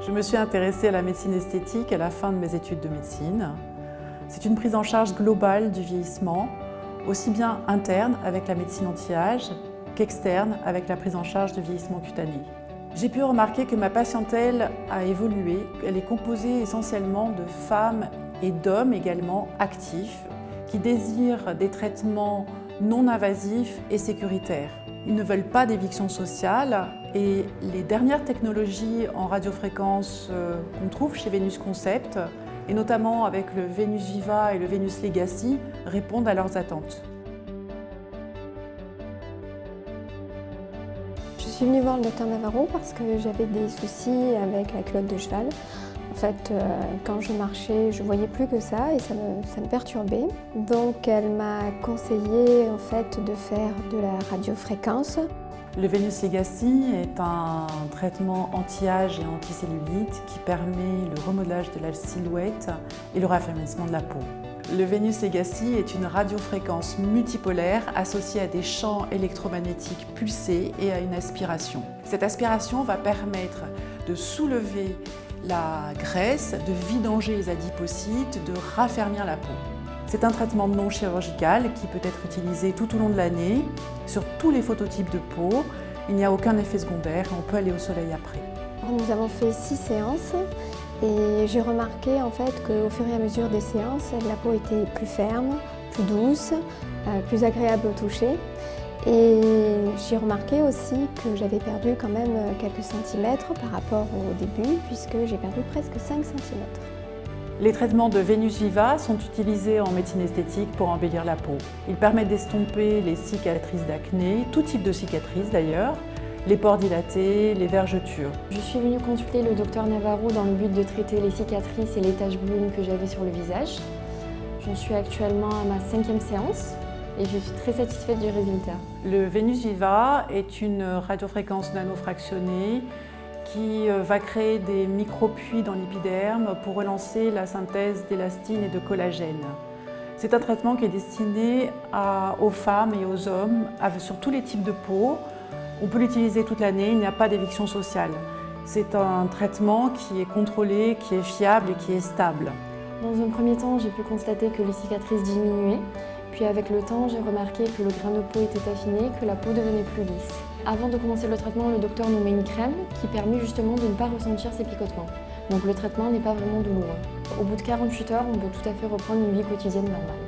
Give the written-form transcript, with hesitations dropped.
Je me suis intéressée à la médecine esthétique à la fin de mes études de médecine. C'est une prise en charge globale du vieillissement, aussi bien interne avec la médecine anti-âge qu'externe avec la prise en charge du vieillissement cutané. J'ai pu remarquer que ma patientèle a évolué. Elle est composée essentiellement de femmes et d'hommes également actifs qui désirent des traitements non invasifs et sécuritaires. Ils ne veulent pas d'éviction sociale et les dernières technologies en radiofréquence qu'on trouve chez Venus Concept, et notamment avec le Venus Viva et le Venus Legacy, répondent à leurs attentes. Je suis venue voir le docteur Navarro parce que j'avais des soucis avec la culotte de cheval. En fait, quand je marchais, je ne voyais plus que ça et ça me perturbait. Donc elle m'a conseillé en fait, de faire de la radiofréquence. Le Venus Legacy est un traitement anti-âge et anti-cellulite qui permet le remodelage de la silhouette et le raffermissement de la peau. Le Venus Legacy est une radiofréquence multipolaire associée à des champs électromagnétiques pulsés et à une aspiration. Cette aspiration va permettre de soulever la graisse, de vidanger les adipocytes, de raffermir la peau. C'est un traitement non chirurgical qui peut être utilisé tout au long de l'année sur tous les phototypes de peau. Il n'y a aucun effet secondaire et on peut aller au soleil après. Nous avons fait 6 séances et j'ai remarqué en fait qu'au fur et à mesure des séances, la peau était plus ferme, plus douce, plus agréable au toucher. Et j'ai remarqué aussi que j'avais perdu quand même quelques centimètres par rapport au début, puisque j'ai perdu presque 5 centimètres. Les traitements de Venus Viva sont utilisés en médecine esthétique pour embellir la peau. Ils permettent d'estomper les cicatrices d'acné, tout type de cicatrices d'ailleurs, les pores dilatés, les vergetures. Je suis venue consulter le docteur Navarro dans le but de traiter les cicatrices et les taches brunes que j'avais sur le visage. J'en suis actuellement à ma 5e séance. Et je suis très satisfaite du résultat. Le Venus Viva est une radiofréquence nanofractionnée qui va créer des micro-puits dans l'épiderme pour relancer la synthèse d'élastine et de collagène. C'est un traitement qui est destiné aux femmes et aux hommes sur tous les types de peau. On peut l'utiliser toute l'année, il n'y a pas d'éviction sociale. C'est un traitement qui est contrôlé, qui est fiable et qui est stable. Dans un premier temps, j'ai pu constater que les cicatrices diminuaient. Puis avec le temps, j'ai remarqué que le grain de peau était affiné, que la peau devenait plus lisse. Avant de commencer le traitement, le docteur nous met une crème qui permet justement de ne pas ressentir ces picotements. Donc le traitement n'est pas vraiment douloureux. Au bout de 48 heures, on peut tout à fait reprendre une vie quotidienne normale.